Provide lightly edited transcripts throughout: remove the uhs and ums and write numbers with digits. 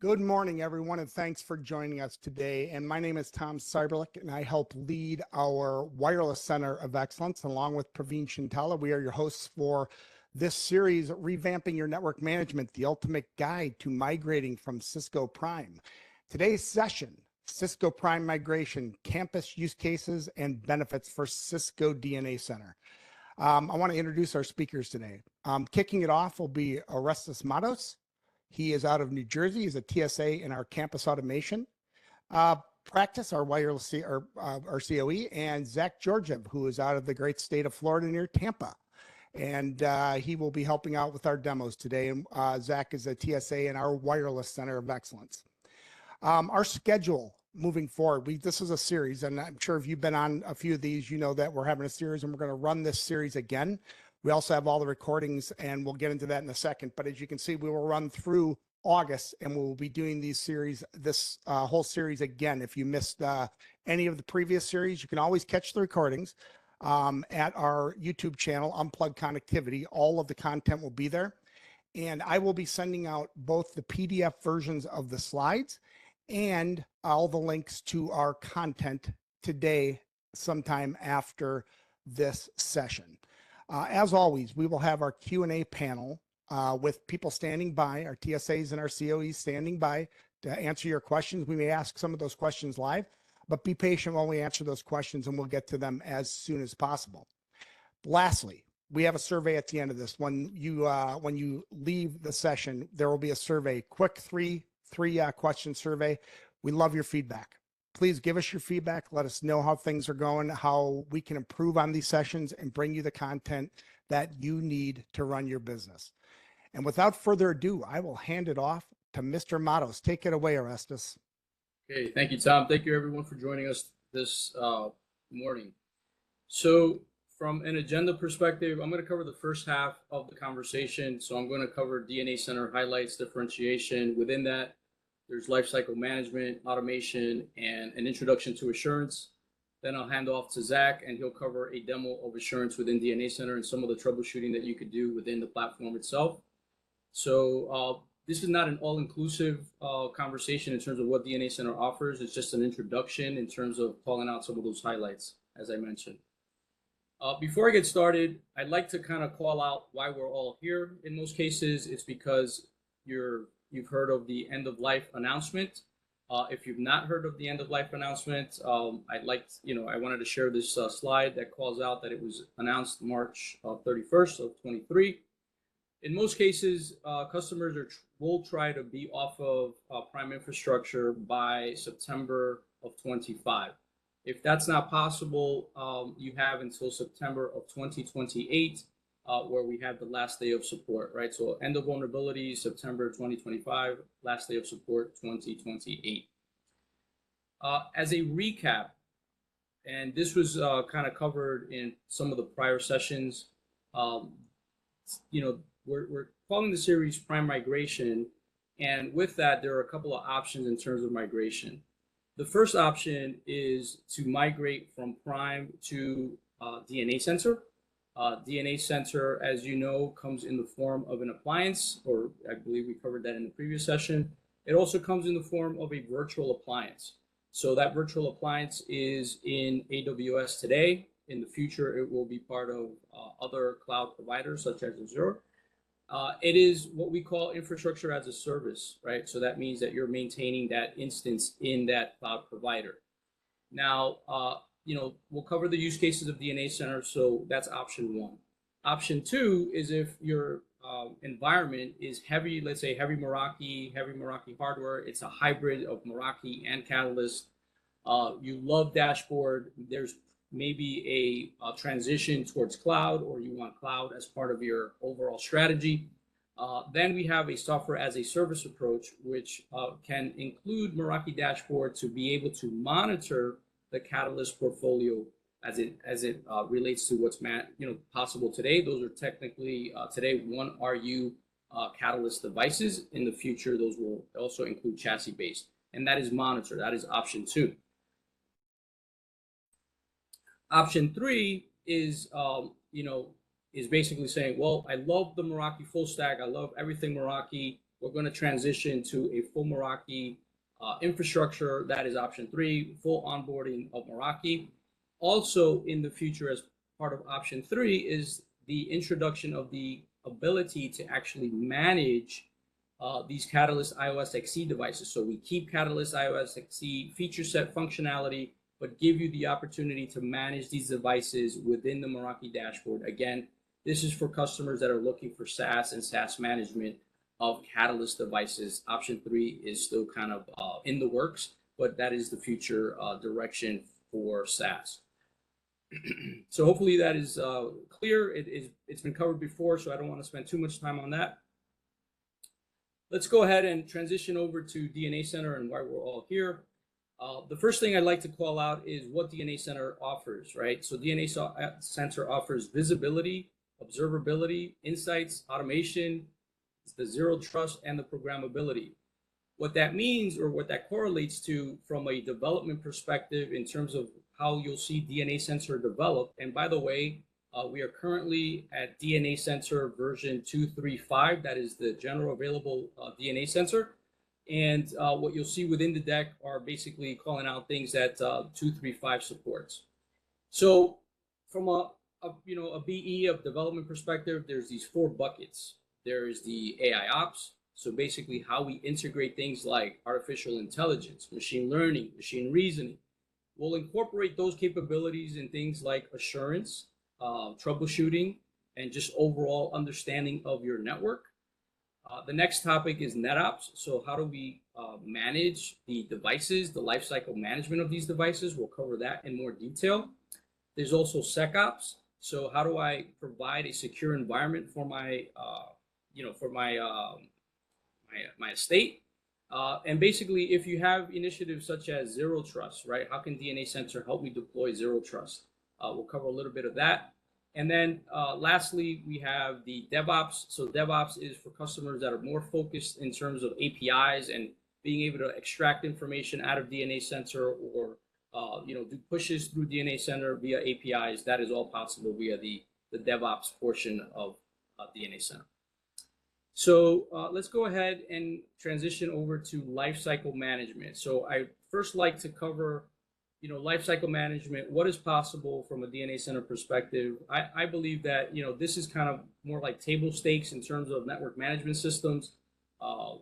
Good morning, everyone, and thanks for joining us today. And my name is Tom Cyberlick, and I help lead our Wireless Center of Excellence, along with Praveen Shintala. We are your hosts for this series, Revamping Your Network Management, the ultimate guide to migrating from Cisco Prime. Today's session, Cisco Prime migration, campus use cases, and benefits for Cisco DNA Center. I want to introduce our speakers today. Kicking it off will be Orestes Matos. He is out of New Jersey. He's a TSA in our campus automation practice, our wireless our COE, and Zach Georgiev, who is out of the great state of Florida near Tampa. And he will be helping out with our demos today. And Zach is a TSA in our Wireless Center of Excellence. Our schedule moving forward, this is a series, and I'm sure if you've been on a few of these, you know that we're having a series, and we're going to run this series again. We also have all the recordings, and we'll get into that in a second. But as you can see, we will run through August, and we'll be doing this whole series again. If you missed any of the previous series, you can always catch the recordings at our YouTube channel, Unplugged Connectivity. All of the content will be there. And I will be sending out both the PDF versions of the slides and all the links to our content today, sometime after this session. As always, we will have our Q&A panel with people standing by, our TSAs and our COEs standing by to answer your questions. We may ask some of those questions live, but be patient while we answer those questions, and we'll get to them as soon as possible. Lastly, we have a survey at the end of this. When you leave the session, there will be a survey, quick three question survey. We love your feedback. Please give us your feedback. Let us know how things are going, how we can improve on these sessions and bring you the content that you need to run your business. And without further ado, I will hand it off to Mr. Matos. Take it away, Orestes. Okay, thank you, Tom. Thank you, everyone, for joining us this morning. So from an agenda perspective, I'm going to cover the first half of the conversation. So I'm going to cover DNA Center highlights, differentiation. Within that, there's lifecycle management, automation, and an introduction to assurance. Then I'll hand off to Zach, and he'll cover a demo of assurance within DNA Center and some of the troubleshooting that you could do within the platform itself. So this is not an all-inclusive conversation in terms of what DNA Center offers. It's just an introduction in terms of calling out some of those highlights, as I mentioned. Before I get started, I'd like to kind of call out why we're all here. In most cases, it's because you've heard of the end-of-life announcement. If you've not heard of the end-of-life announcement, I wanted to share this slide that calls out that it was announced March 31st of 23. In most cases, customers will try to be off of Prime infrastructure by September of 25. If that's not possible, you have until September of 2028. Where we have the last day of support, right? So end of vulnerability, September 2025, last day of support, 2028. As a recap, and this was kind of covered in some of the prior sessions, we're calling the series Prime Migration. And with that, there are a couple of options in terms of migration. The first option is to migrate from Prime to DNA Center. DNA Center, as you know, comes in the form of an appliance, or I believe we covered that in the previous session. It also comes in the form of a virtual appliance. So that virtual appliance is in AWS today. In the future, it will be part of other cloud providers such as Azure. It is what we call infrastructure as a service, right? So that means that you're maintaining that instance in that cloud provider. Now, we'll cover the use cases of DNA Center, so that's option one. Option two is if your environment is heavy, let's say heavy Meraki hardware, it's a hybrid of Meraki and Catalyst. You love dashboard, there's maybe a transition towards cloud, or you want cloud as part of your overall strategy. Then we have a software as a service approach, which can include Meraki dashboard to be able to monitor the Catalyst portfolio as it relates to what's possible today. Those are technically today 1RU Catalyst devices. In the future, those will also include chassis based, and that is monitored. That is option two. Option three is is basically saying, well, I love the Meraki full stack. I love everything Meraki. we're going to transition to a full Meraki infrastructure. That is option 3, full onboarding of Meraki. Also in the future, as part of option 3, is the introduction of the ability to actually manage these Catalyst iOS XE devices. So we keep Catalyst iOS XE feature set functionality, but give you the opportunity to manage these devices within the Meraki dashboard. Again, this is for customers that are looking for SaaS and SaaS management of Catalyst devices. Option 3 is still kind of in the works, but that is the future direction for SaaS. So hopefully that is clear. It's been covered before, so I don't want to spend too much time on that. Let's go ahead and transition over to DNA Center and why we're all here. The first thing I'd like to call out is what DNA Center offers, right? So DNA Center offers visibility, observability, insights, automation, the zero trust, and the programmability. What that means, or what that correlates to from a development perspective in terms of how you'll see DNA Center develop. And by the way, we are currently at DNA Center version 2.3.5. That is the general available DNA Center. And what you'll see within the deck are basically calling out things that 2.3.5 supports. So from a BE of development perspective, there's these 4 buckets. There is the AI ops. So basically how we integrate things like artificial intelligence, machine learning, machine reasoning. We'll incorporate those capabilities in things like assurance, troubleshooting, and just overall understanding of your network. The next topic is NetOps. So how do we manage the devices, the lifecycle management of these devices? We'll cover that in more detail. There's also SecOps. So how do I provide a secure environment for my, my estate? And basically, if you have initiatives such as zero trust, right? How can DNA Center help me deploy zero trust? We'll cover a little bit of that. And then lastly, we have the DevOps. So DevOps is for customers that are more focused in terms of APIs and being able to extract information out of DNA Center, or do pushes through DNA Center via APIs. That is all possible via the DevOps portion of DNA Center. So let's go ahead and transition over to lifecycle management. So I first like to cover, lifecycle management, what is possible from a DNA Center perspective. I believe that, this is kind of more like table stakes in terms of network management systems.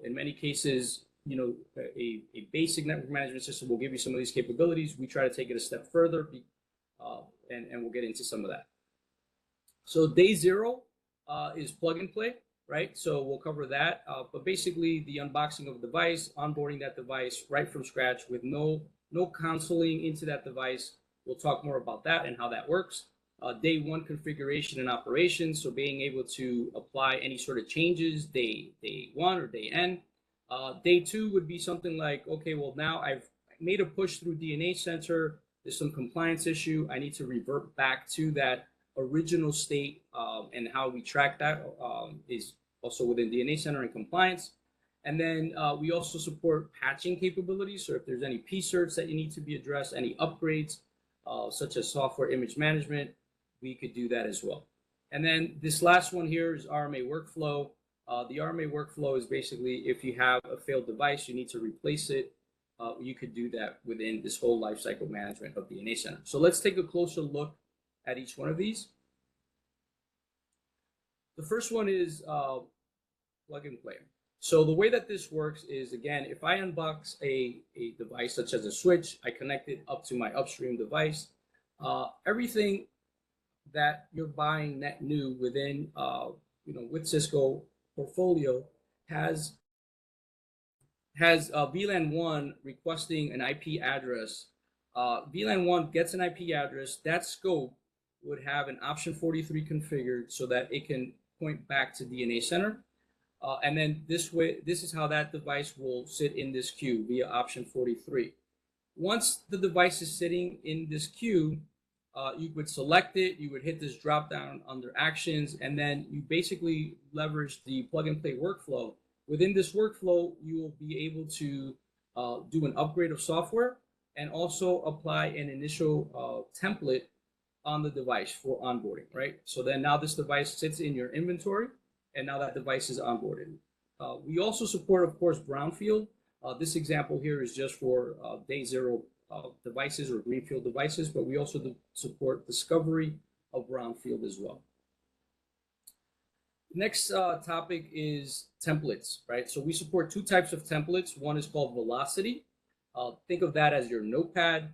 In many cases, a basic network management system will give you some of these capabilities. We try to take it a step further, and we'll get into some of that. So day 0 is plug and play. Right, so we'll cover that, but basically the unboxing of a device, onboarding that device right from scratch with no counseling into that device. We'll talk more about that and how that works. Day 1 configuration and operations, so being able to apply any sort of changes day 1 or day N. Day 2 would be something like, okay, well now I've made a push through DNA Center. There's some compliance issue. I need to revert back to that original state, and how we track that is also within DNA Center and compliance. And then we also support patching capabilities. So if there's any P-certs that you need to be addressed, any upgrades, such as software image management, we could do that as well. And then this last one here is RMA workflow. The RMA workflow is basically if you have a failed device, you need to replace it. You could do that within this whole lifecycle management of DNA Center. So let's take a closer look at each one of these. The first one is plug and play. So the way that this works is, again, if I unbox a device such as a switch, I connect it up to my upstream device. Everything that you're buying net new within, with Cisco portfolio has VLAN 1 requesting an IP address. VLAN 1 gets an IP address. That scope would have an option 43 configured so that it can point back to DNA Center. And then this way, this is how that device will sit in this queue via option 43. Once the device is sitting in this queue, you would select it, you would hit this drop down under actions, and then you basically leverage the plug and play workflow. Within this workflow, you will be able to do an upgrade of software and also apply an initial template on the device for onboarding, right? So then now this device sits in your inventory, and now that device is onboarded. We also support, of course, brownfield. This example here is just for day zero devices or greenfield devices, but we also support discovery of brownfield as well. Next topic is templates, right? So we support two types of templates. One is called Velocity. Think of that as your notepad,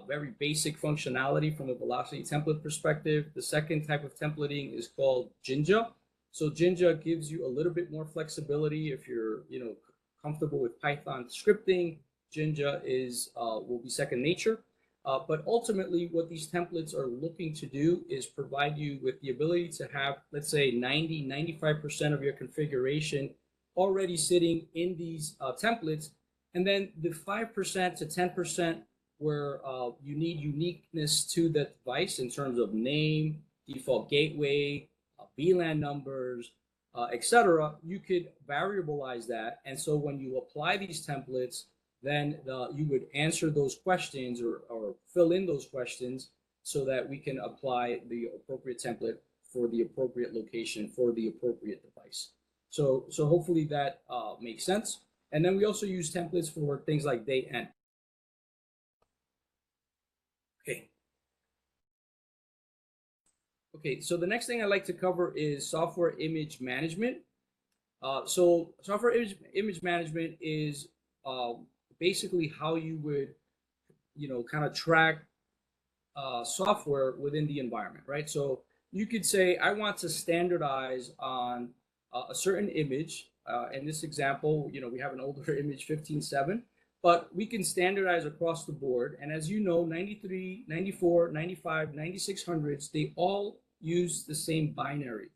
very basic functionality from a Velocity template perspective. The second type of templating is called Jinja. So Jinja gives you a little bit more flexibility if you're, comfortable with Python scripting. Jinja will be second nature. But ultimately, what these templates are looking to do is provide you with the ability to have, let's say, 95% of your configuration already sitting in these templates. And then the 5% to 10% where you need uniqueness to the device in terms of name, default gateway, VLAN numbers, etc., you could variabilize that. And so when you apply these templates, then you would answer those questions or fill in those questions so that we can apply the appropriate template for the appropriate location for the appropriate device. So hopefully that makes sense. And then we also use templates for things like day end. Okay, so the next thing I'd like to cover is software image management. So software image management is basically how you would, kind of track software within the environment, right? So you could say, I want to standardize on a certain image. In this example, we have an older image, 15.7, but we can standardize across the board. And as you know, 93, 94, 95, 9600s, they all use the same binary.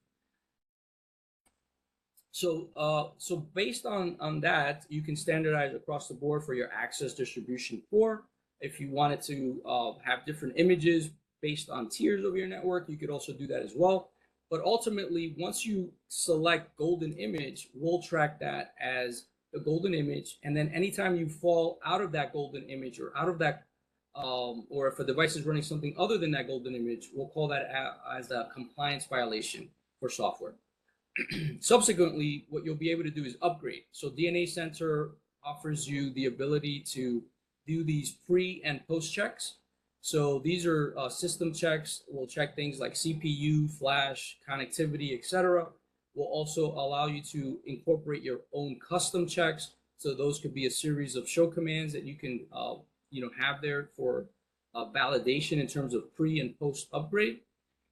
So based on that, you can standardize across the board for your access distribution core. If you wanted to have different images based on tiers of your network, you could also do that as well. But ultimately, once you select golden image, we'll track that as the golden image. And then anytime you fall out of that golden image or out of that, or if a device is running something other than that golden image, we'll call that as a compliance violation for software. Subsequently, what you'll be able to do is upgrade. So DNA Center offers you the ability to do these pre and post checks. So these are system checks. We'll check things like CPU, flash, connectivity, etc. We'll also allow you to incorporate your own custom checks. So those could be a series of show commands that you can have there for validation in terms of pre and post upgrade.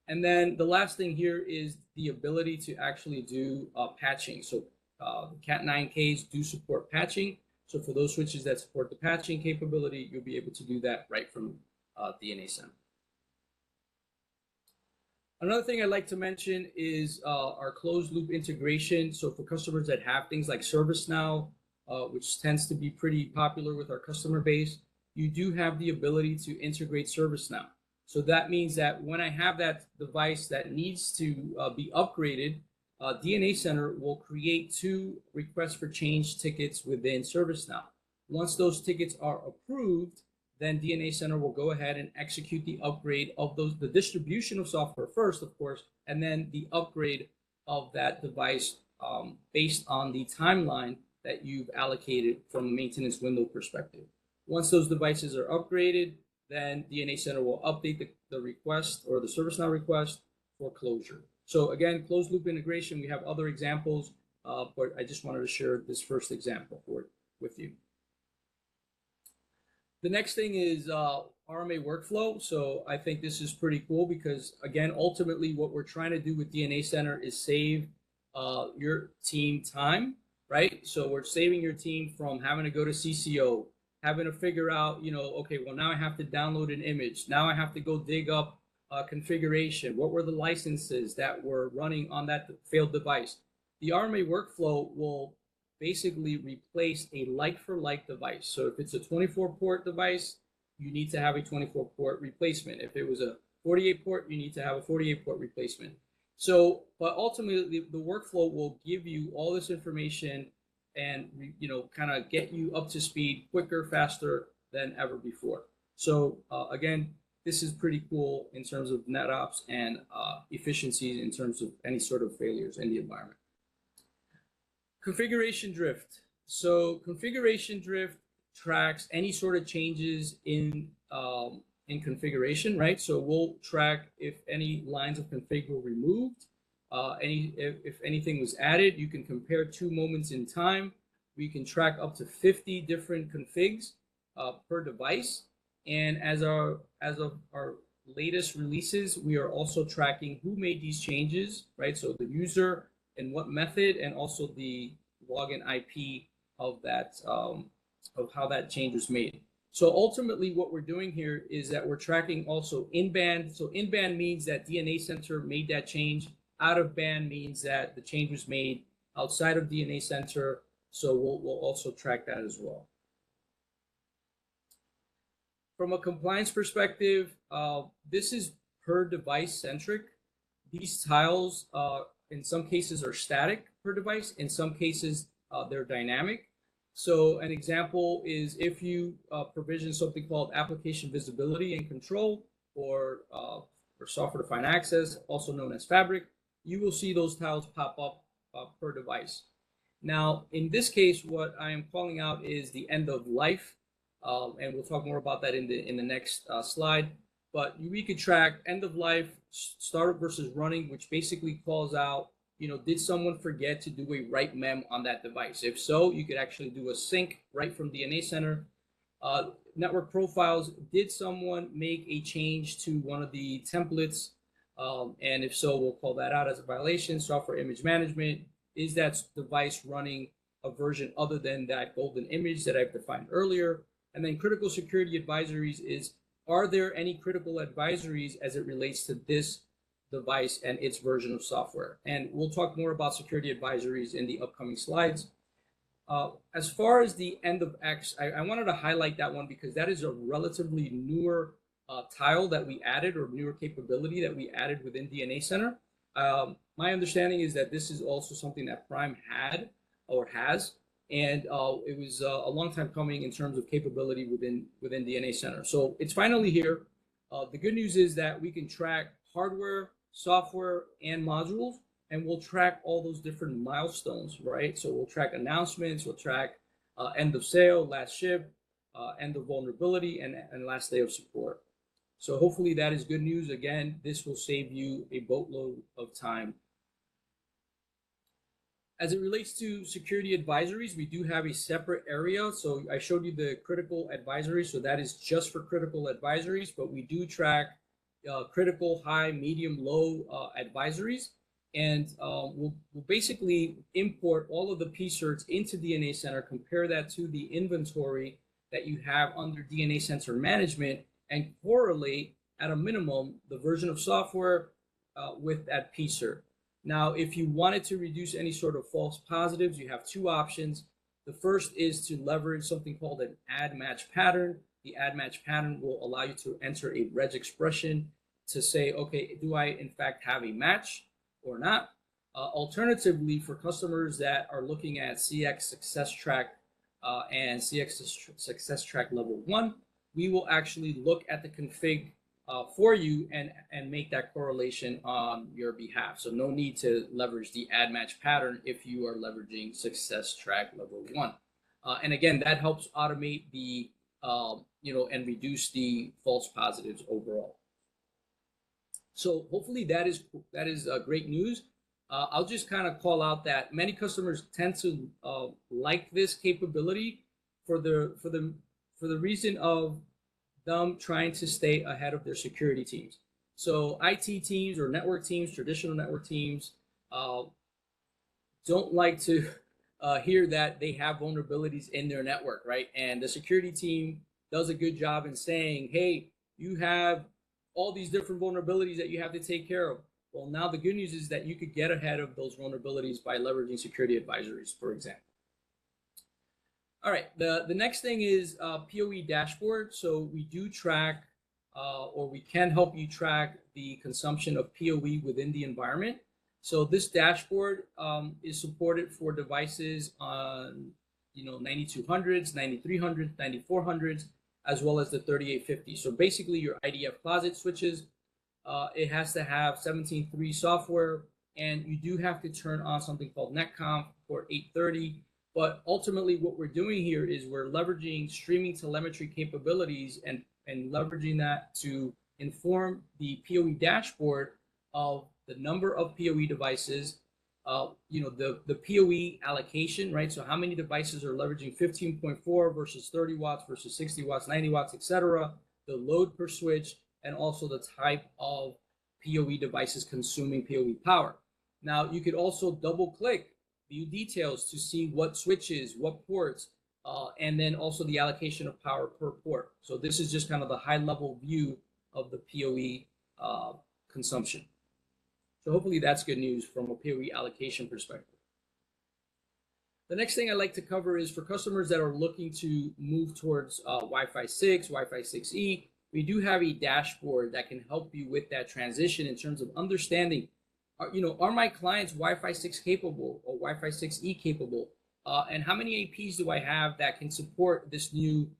And then the last thing here is the ability to actually do patching. So Cat9Ks do support patching. So for those switches that support the patching capability, you'll be able to do that right from DNA Center. Another thing I'd like to mention is our closed loop integration. So for customers that have things like ServiceNow, which tends to be pretty popular with our customer base, you do have the ability to integrate ServiceNow. So that means that when I have that device that needs to be upgraded, DNA Center will create 2 requests for change tickets within ServiceNow. Once those tickets are approved, then DNA Center will go ahead and execute the upgrade of the distribution of software first, of course, and then the upgrade of that device based on the timeline that you've allocated from a maintenance window perspective. Once those devices are upgraded, then DNA Center will update the request or the ServiceNow request for closure. So again, closed loop integration, we have other examples, but I just wanted to share this first example with you. The next thing is RMA workflow. So I think this is pretty cool because, again, ultimately what we're trying to do with DNA Center is save your team time, right? So we're saving your team from having to go to CCO, having to figure out, okay, well, now I have to download an image. Now I have to go dig up configuration. What were the licenses that were running on that failed device? The RMA workflow will basically replace a like-for-like device. So if it's a 24-port device, you need to have a 24-port replacement. If it was a 48-port, you need to have a 48-port replacement. So, but ultimately, the workflow will give you all this information and kind of get you up to speed quicker, faster than ever before. So again, this is pretty cool in terms of NetOps and efficiencies in terms of any sort of failures in the environment. Configuration drift. So configuration drift tracks any sort of changes in configuration, right? So we'll track if any lines of config were removed, if anything was added. You can compare 2 moments in time. We can track up to 50 different configs per device. And as of our latest releases, we are also tracking who made these changes, right? So the user and what method, and also the login IP of that of how that change was made. So ultimately, what we're doing here is that we're tracking also in-band. So in-band means that DNA Center made that change. Out of band means that the change was made outside of DNA Center. So we'll also track that as well. From a compliance perspective, this is per device centric. These tiles, in some cases, are static per device. In some cases, they're dynamic. So an example is if you provision something called application visibility and control, or software-defined access, also known as Fabric, you will see those tiles pop up per device. Now, in this case, what I am calling out is the end of life, and we'll talk more about that in the next slide. But we could track end of life, startup versus running, which basically calls out, did someone forget to do a write mem on that device? If so, you could actually do a sync right from DNA Center. Network profiles, did someone make a change to one of the templates? And if so, we'll call that out as a violation. Software image management, is that device running a version other than that golden image that I've defined earlier? And then critical security advisories is, are there any critical advisories as it relates to this device and its version of software? And we'll talk more about security advisories in the upcoming slides. As far as the end of X, I wanted to highlight that one because that is a relatively newer tile that we added, or newer capability that we added within DNA Center. My understanding is that this is also something that Prime had or has, and it was a long time coming in terms of capability within DNA Center. So it's finally here. The good news is that we can track hardware, software, and modules, and we'll track all those different milestones, right? So we'll track announcements, we'll track end of sale, last ship, end of vulnerability, and last day of support. So hopefully that is good news. Again, this will save you a boatload of time. As it relates to security advisories, we do have a separate area. So I showed you the critical advisories. So that is just for critical advisories, but we do track critical, high, medium, low advisories. And we'll basically import all of the P-certs into DNA Center, compare that to the inventory that you have under DNA Center management, and correlate at a minimum the version of software with that P-cert. Now, if you wanted to reduce any sort of false positives, you have 2 options. The first is to leverage something called an add match pattern. The add match pattern will allow you to enter a reg expression to say, okay, do I in fact have a match or not? Alternatively, for customers that are looking at CX Success Track and CX Success Track Level 1, we will actually look at the config for you and make that correlation on your behalf. So no need to leverage the add match pattern if you are leveraging Success Track Level 1. And again, that helps automate the, and reduce the false positives overall. So hopefully that is great news. I'll just kind of call out that many customers tend to like this capability for the reason of them trying to stay ahead of their security teams. So IT teams or network teams, traditional network teams, don't like to hear that they have vulnerabilities in their network, right? And the security team does a good job in saying, hey, you have all these different vulnerabilities that you have to take care of. Well, now the good news is that you could get ahead of those vulnerabilities by leveraging security advisories, for example. All right, the next thing is PoE dashboard. So we do track, or we can help you track the consumption of PoE within the environment. So this dashboard is supported for devices on, 9200s, 9300s, 9400s, as well as the 3850. So basically your IDF closet switches, it has to have 17.3 software, and you do have to turn on something called netconf port 830. But ultimately, what we're doing here is we're leveraging streaming telemetry capabilities and leveraging that to inform the PoE dashboard of the number of PoE devices, the PoE allocation, right? So how many devices are leveraging 15.4 versus 30 watts versus 60 watts, 90 watts, etc. The load per switch, and also the type of PoE devices consuming PoE power. Now, you could also double click, view details to see what switches, what ports, and then also the allocation of power per port. So this is just kind of the high level view of the PoE consumption. So hopefully that's good news from a PoE allocation perspective. The next thing I'd like to cover is for customers that are looking to move towards Wi-Fi 6, Wi-Fi 6E, we do have a dashboard that can help you with that transition in terms of understanding, are my clients Wi-Fi 6 capable or Wi-Fi 6E capable? And how many APs do I have that can support this new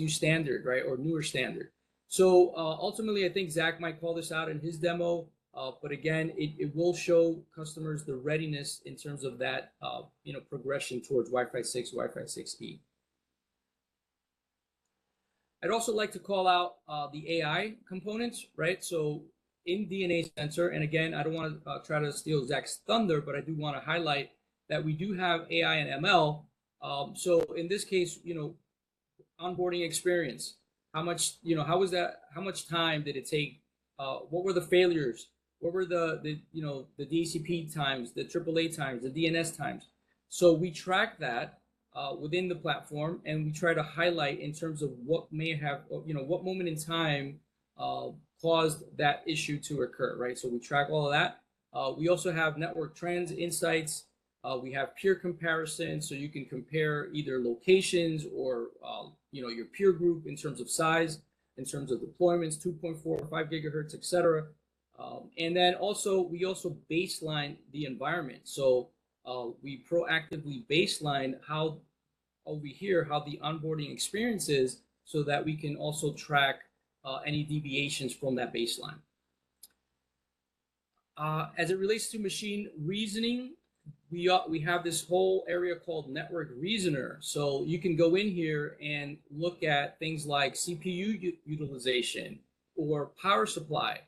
standard, right, or newer standard? So ultimately, I think Zach might call this out in his demo. But again, it will show customers the readiness in terms of that, progression towards Wi-Fi 6, Wi-Fi 6E. I'd also like to call out the AI components, right? So in DNA Center, and again, I don't want to try to steal Zach's thunder, but I do want to highlight that we do have AI and ML. So in this case, onboarding experience, how much time did it take? What were the failures? What were the DHCP times, the AAA times, the DNS times? So we track that within the platform, and we try to highlight in terms of what may have, what moment in time caused that issue to occur, right? So we track all of that. We also have network trends, insights. We have peer comparison, so you can compare either locations or your peer group in terms of size, in terms of deployments, 2.4, 5 gigahertz, etc. And then we also baseline the environment. So we proactively baseline how the onboarding experience is, so that we can also track any deviations from that baseline. As it relates to machine reasoning, we have this whole area called Network Reasoner. So you can go in here and look at things like CPU utilization or power supply.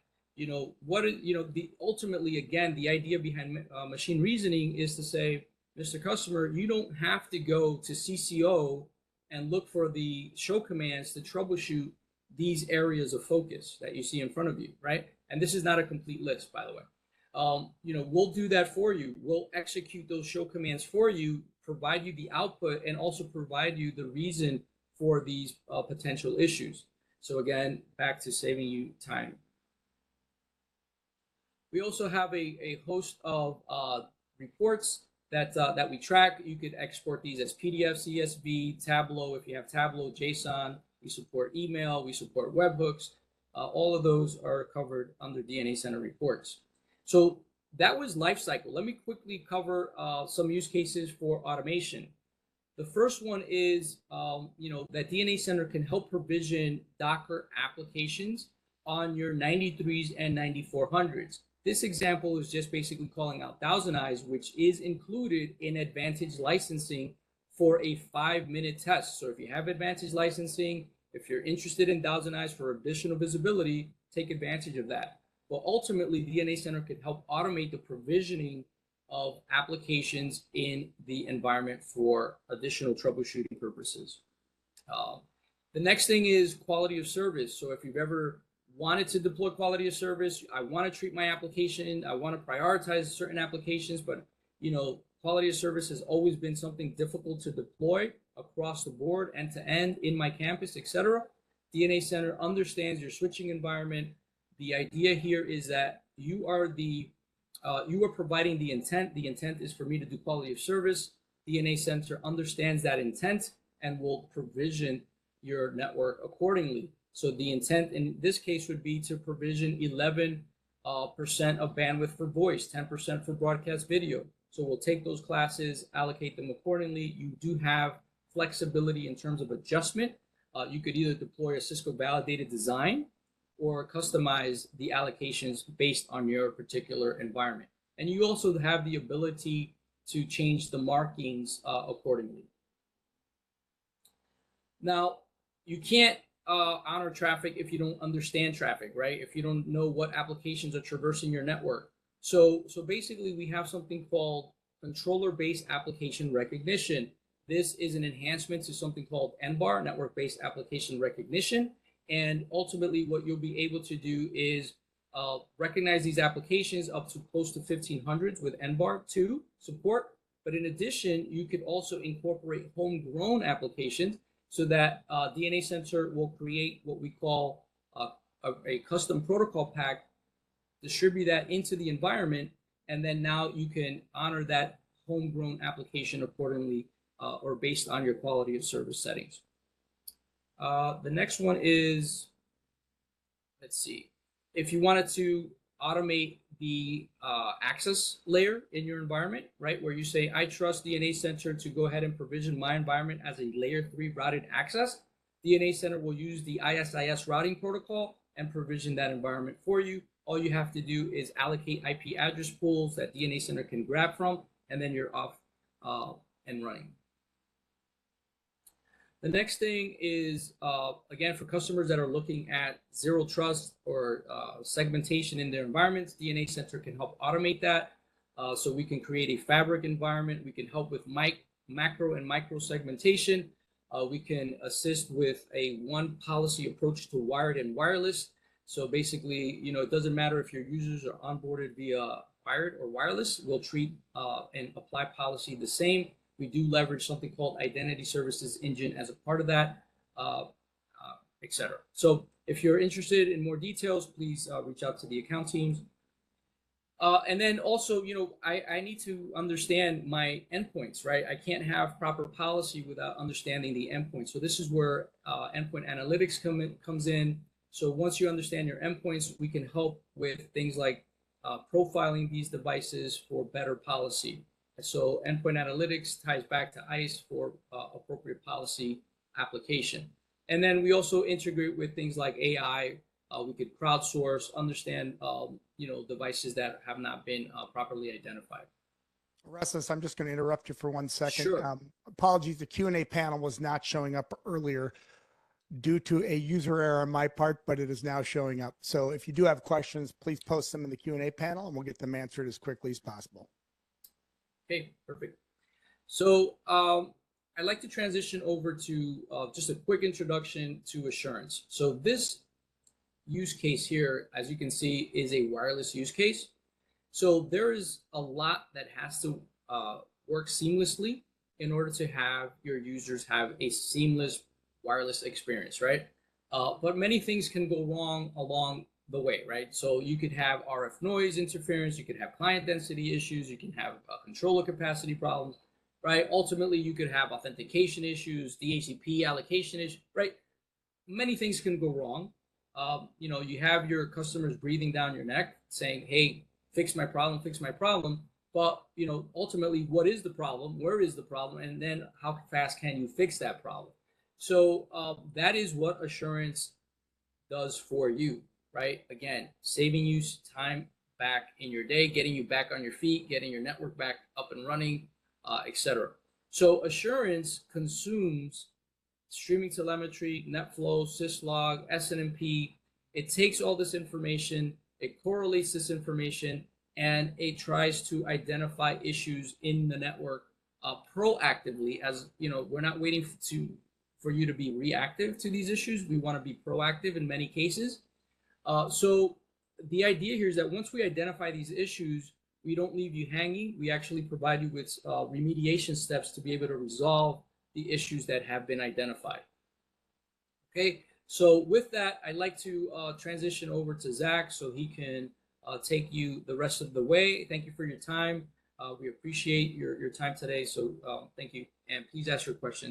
Ultimately, again, the idea behind machine reasoning is to say, Mr. Customer, you don't have to go to CCO and look for the show commands to troubleshoot these areas of focus that you see in front of you, right? And this is not a complete list, by the way. We'll do that for you. We'll execute those show commands for you, provide you the output, and also provide you the reason for these potential issues. So again, back to saving you time. We also have a host of reports that we track. You could export these as PDF, CSV, Tableau. If you have Tableau, JSON, we support email, we support webhooks. All of those are covered under DNA Center reports. So that was lifecycle. Let me quickly cover some use cases for automation. The first one is, that DNA Center can help provision Docker applications on your 93s and 9400s. This example is just basically calling out ThousandEyes, which is included in Advantage licensing for a 5-minute test. So if you have Advantage licensing, if you're interested in ThousandEyes for additional visibility, take advantage of that. But ultimately, DNA Center can help automate the provisioning of applications in the environment for additional troubleshooting purposes. The next thing is quality of service. So if you've ever wanted to deploy quality of service, I want to treat my application, I want to prioritize certain applications, but quality of service has always been something difficult to deploy across the board, end to end, in my campus, etc. DNA Center understands your switching environment. The idea here is that you are providing the intent. The intent is for me to do quality of service. DNA Center understands that intent and will provision your network accordingly. So the intent in this case would be to provision 11% of bandwidth for voice, 10% for broadcast video. So we'll take those classes, allocate them accordingly. You do have flexibility in terms of adjustment. You could either deploy a Cisco validated design or customize the allocations based on your particular environment. And you also have the ability to change the markings accordingly. Now, you can't honor traffic if you don't understand traffic, right? If you don't know what applications are traversing your network. So basically, we have something called controller-based application recognition. This is an enhancement to something called NBAR, network-based application recognition. And ultimately, what you'll be able to do is recognize these applications up to close to 1500s with NBAR 2 support. But in addition, you could also incorporate homegrown applications so that DNA Center will create what we call a custom protocol pack, distribute that into the environment, and then now you can honor that homegrown application accordingly or based on your quality of service settings. The next one is, let's see, if you wanted to automate the access layer in your environment, right, where you say, I trust DNA Center to go ahead and provision my environment as a layer 3 routed access, DNA Center will use the ISIS routing protocol and provision that environment for you. All you have to do is allocate IP address pools that DNA Center can grab from, and then you're off and running. The next thing is, again, for customers that are looking at zero trust or segmentation in their environments, DNA Center can help automate that. So we can create a fabric environment. We can help with macro and micro segmentation. We can assist with a one policy approach to wired and wireless. So basically, it doesn't matter if your users are onboarded via wired or wireless, we'll treat and apply policy the same. We do leverage something called Identity Services Engine as a part of that, etc. So if you're interested in more details, please reach out to the account teams. And then also, I need to understand my endpoints, right? I can't have proper policy without understanding the endpoint. So this is where endpoint analytics comes in. So once you understand your endpoints, we can help with things like profiling these devices for better policy. So endpoint analytics ties back to ICE for appropriate policy application. And then we also integrate with things like AI. We could crowdsource, understand, devices that have not been properly identified. Orestes, I'm just going to interrupt you for 1 second. Sure. Apologies, the Q&A panel was not showing up earlier due to a user error on my part, but it is now showing up. So if you do have questions, please post them in the Q&A panel and we'll get them answered as quickly as possible. Okay, perfect. So I'd like to transition over to just a quick introduction to assurance. So this use case here, as you can see, is a wireless use case. So there is a lot that has to work seamlessly in order to have your users have a seamless wireless experience, right? But many things can go wrong along the way, right? So you could have RF noise interference, you could have client density issues, you can have controller capacity problems, right? Ultimately, you could have authentication issues, DHCP allocation issues, right? Many things can go wrong. You have your customers breathing down your neck saying, hey, fix my problem. But, ultimately, what is the problem? Where is the problem? And then how fast can you fix that problem? So that is what assurance does for you, right? Again, saving you time back in your day, getting you back on your feet, getting your network back up and running, etc. So assurance consumes streaming telemetry, NetFlow, syslog, SNMP. It takes all this information, it correlates this information, and it tries to identify issues in the network proactively. As we're not waiting for you to be reactive to these issues. We want to be proactive in many cases. So the idea here is that once we identify these issues, we don't leave you hanging. We actually provide you with remediation steps to be able to resolve the issues that have been identified. Okay, so with that, I'd like to transition over to Zach so he can take you the rest of the way. Thank you for your time. We appreciate your time today. So thank you. And please ask your questions.